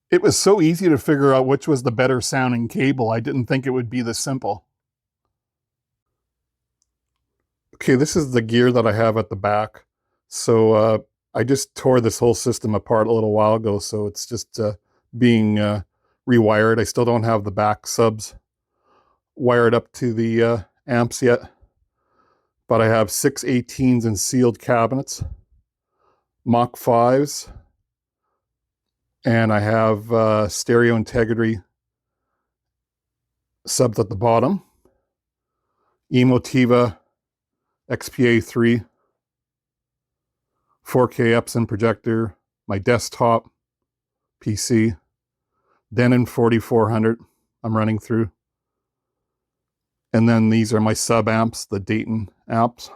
It was so easy to figure out which was the better sounding cable. I didn't think it would be this simple. Okay, this is the gear that I have at the back. So I just tore this whole system apart a little while ago, so it's just being rewired. I still don't have the back subs wired up to the amps yet, but I have 6 18s in sealed cabinets, Mach 5s, and I have stereo integrity subs at the bottom, Emotiva XPA3, 4K Epson projector, my desktop PC, Denon 4400 I'm running through. And then these are my sub amps, the Dayton amps.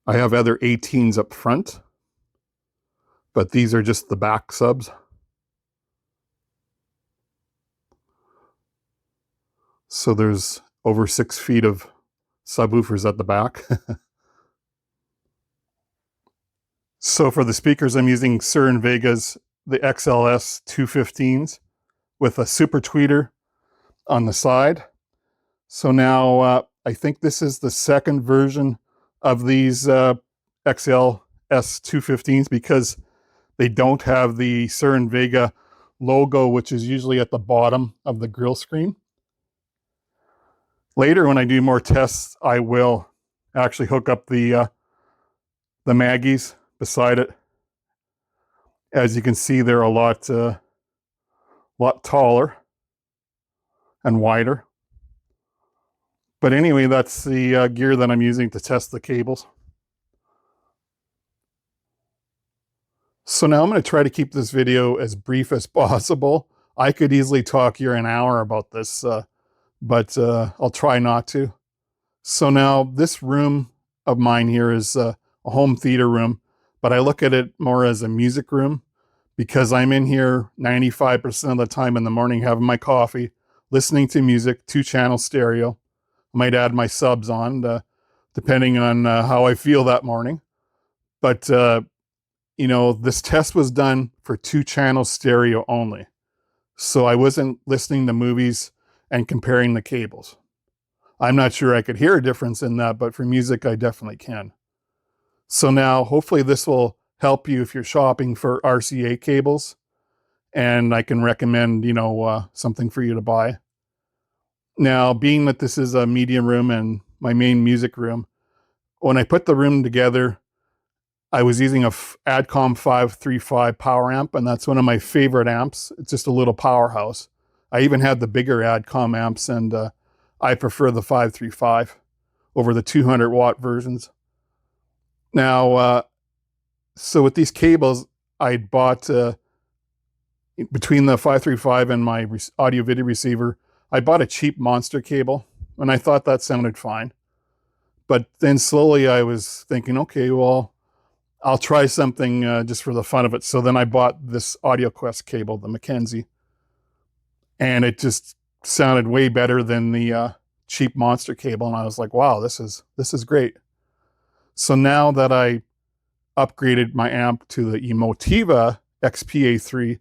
I have other 18s up front, but these are just the back subs. So there's over 6 feet of subwoofers at the back. So for the speakers, I'm using Shure Vega's the XLS 215s with a super tweeter on the side. So now I think this is the second version of these XLS 215s because they don't have the Shure Vega logo, which is usually at the bottom of the grill screen. Later, when I do more tests, I will actually hook up the Maggies beside it. As you can see, they're a lot taller and wider. But anyway, that's the gear that I'm using to test the cables. So now I'm going to try to keep this video as brief as possible. I could easily talk here an hour about this, but I'll try not to. So now this room of mine here is a home theater room, but I look at it more as a music room because I'm in here 95% of the time in the morning having my coffee, listening to music, 2-channel stereo. I might add my subs on depending on how I feel that morning. But, you know, this test was done for 2-channel stereo only. So I wasn't listening to movies and comparing the cables. I'm not sure I could hear a difference in that, but for music, I definitely can. So now, hopefully this will help you if you're shopping for RCA cables, and I can recommend, you know, something for you to buy. Now, being that this is a medium room and my main music room, when I put the room together, I was using a Adcom 535 power amp, and that's one of my favorite amps. It's just a little powerhouse. I even had the bigger Adcom amps, and I prefer the 535 over the 200 watt versions. Now, so with these cables, I bought, between the 535 and my audio video receiver, I bought a cheap monster cable, and I thought that sounded fine. But then slowly I was thinking, okay, well, I'll try something just for the fun of it. So then I bought this AudioQuest cable, the Mackenzie, and it just sounded way better than the cheap monster cable. And I was like, wow, this is great. So now that I upgraded my amp to the Emotiva XPA3,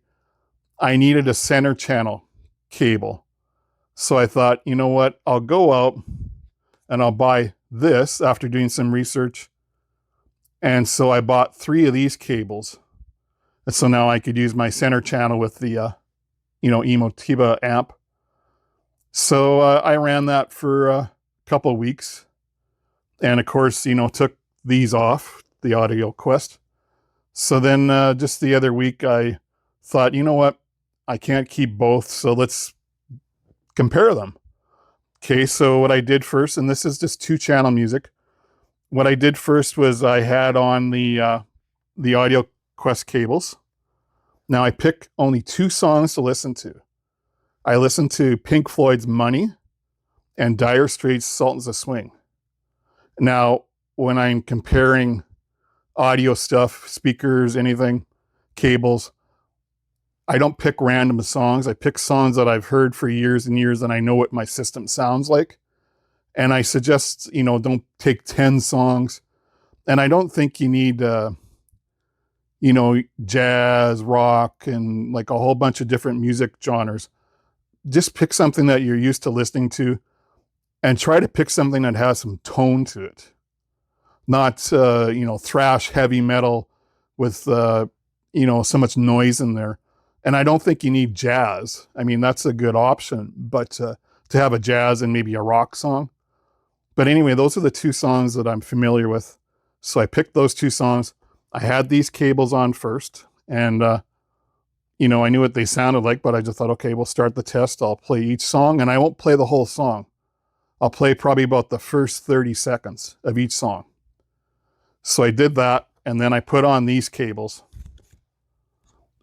I needed a center channel cable. So I thought, you know what, I'll go out and I'll buy this after doing some research. And so I bought 3 of these cables. And so now I could use my center channel with the, you know, Emotiva amp. So I ran that for a couple of weeks. And of course, you know, took these off, the AudioQuest. So then just the other week, I thought, you know what, I can't keep both. So let's compare them. Okay, so what I did first, and this is just 2-channel music. What I did first was I had on the AudioQuest cables. Now I pick only 2 songs to listen to. I listened to Pink Floyd's Money and Dire Straits' Sultans of Swing. Now, when I'm comparing audio stuff, speakers, anything, cables, I don't pick random songs. I pick songs that I've heard for years and years and I know what my system sounds like. And I suggest, don't take 10 songs. And I don't think you need, jazz, rock, and like a whole bunch of different music genres. Just pick something that you're used to listening to and try to pick something that has some tone to it. Not, thrash heavy metal with, so much noise in there. And I don't think you need jazz. I mean, that's a good option, but to have a jazz and maybe a rock song. But anyway, those are the two songs that I'm familiar with. So I picked those two songs. I had these cables on first, and, I knew what they sounded like, but I just thought, okay, we'll start the test. I'll play each song, and I won't play the whole song. I'll play probably about the first 30 seconds of each song. So I did that, and then I put on these cables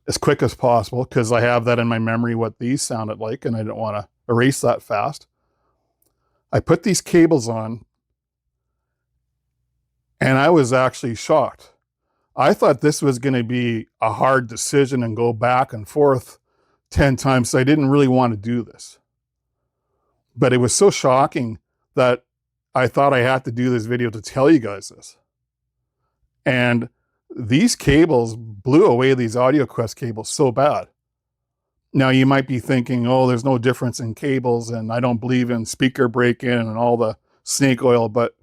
as quick as possible because I have that in my memory what these sounded like, and I didn't want to erase that fast. I put these cables on, and I was actually shocked. I thought this was going to be a hard decision and go back and forth 10 times, so I didn't really want to do this. But it was so shocking that I thought I had to do this video to tell you guys this. And these cables blew away these AudioQuest cables so bad. Now you might be thinking, oh, there's no difference in cables and I don't believe in speaker break-in and all the snake oil, but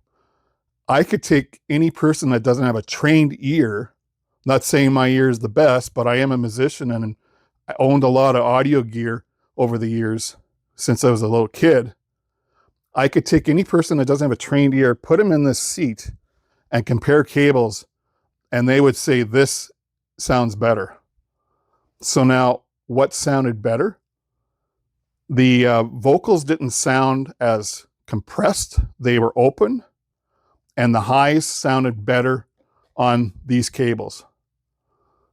I could take any person that doesn't have a trained ear, not saying my ear is the best, but I am a musician and I owned a lot of audio gear over the years since I was a little kid. I could take any person that doesn't have a trained ear, put them in this seat and compare cables, and they would say, this sounds better. So now, what sounded better? The vocals didn't sound as compressed. They were open, and the highs sounded better on these cables.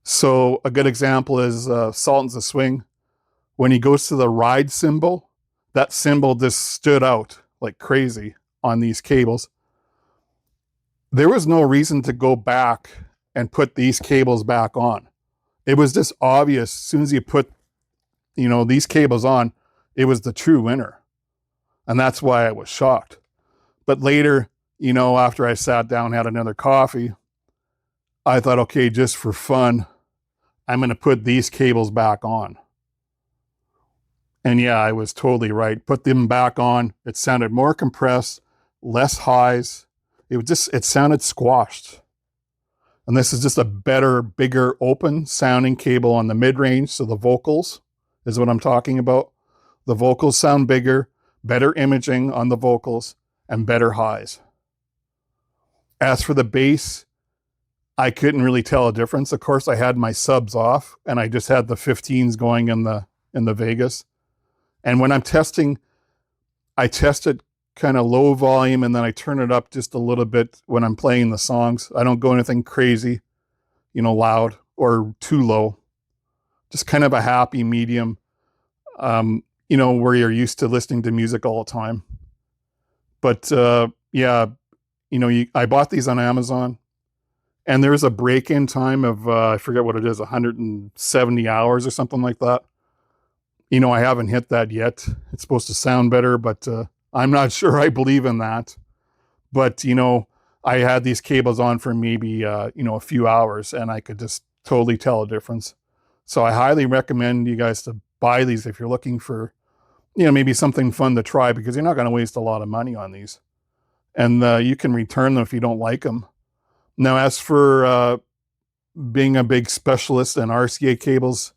So a good example is Sultans of Swing. When he goes to the ride cymbal, that cymbal just stood out like crazy on these cables. There was no reason to go back and put these cables back on. It was just obvious as soon as you put, these cables on, it was the true winner. And that's why I was shocked. But later, after I sat down, had another coffee, I thought, okay, just for fun, I'm going to put these cables back on. And yeah, I was totally right. Put them back on. It sounded more compressed, less highs. It sounded squashed. And this is just a better, bigger, open sounding cable on the mid-range. So the vocals is what I'm talking about. The vocals sound bigger, better imaging on the vocals, and better highs. As for the bass, I couldn't really tell a difference. Of course, I had my subs off and I just had the 15s going in the Vegas. And when I'm testing, I test it kind of low volume and then I turn it up just a little bit when I'm playing the songs. I don't go anything crazy, loud or too low. Just kind of a happy medium, where you're used to listening to music all the time. But yeah, I bought these on Amazon and there's a break-in time of, I forget what it is, 170 hours or something like that. I haven't hit that yet. It's supposed to sound better, but I'm not sure I believe in that. But, I had these cables on for maybe, a few hours and I could just totally tell a difference. So I highly recommend you guys to buy these if you're looking for, maybe something fun to try because you're not going to waste a lot of money on these. And you can return them if you don't like them. Now, as for being a big specialist in RCA cables,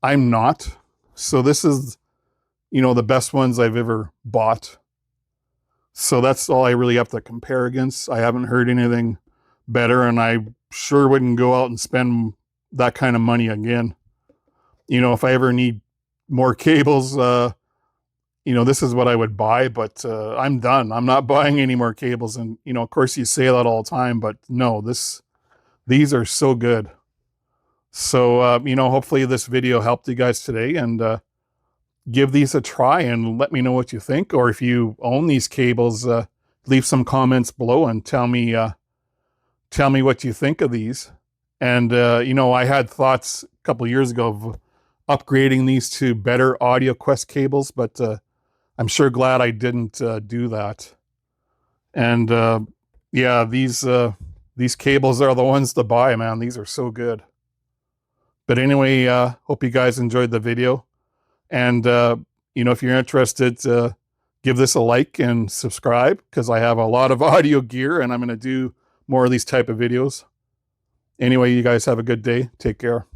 I'm not. So this is, the best ones I've ever bought. So that's all I really have to compare against. I haven't heard anything better, and I sure wouldn't go out and spend that kind of money again. If I ever need more cables, this is what I would buy, but I'm done. I'm not buying any more cables. And, of course you say that all the time, but no, these are so good. So, hopefully this video helped you guys today, and give these a try and let me know what you think. Or if you own these cables, leave some comments below and tell me what you think of these. And, I had thoughts a couple of years ago of upgrading these to better AudioQuest cables, but I'm sure glad I didn't do that. And yeah, these cables are the ones to buy, man. These are so good. But anyway, hope you guys enjoyed the video. And if you're interested, give this a like and subscribe, because I have a lot of audio gear and I'm going to do more of these type of videos. Anyway, you guys have a good day. Take care.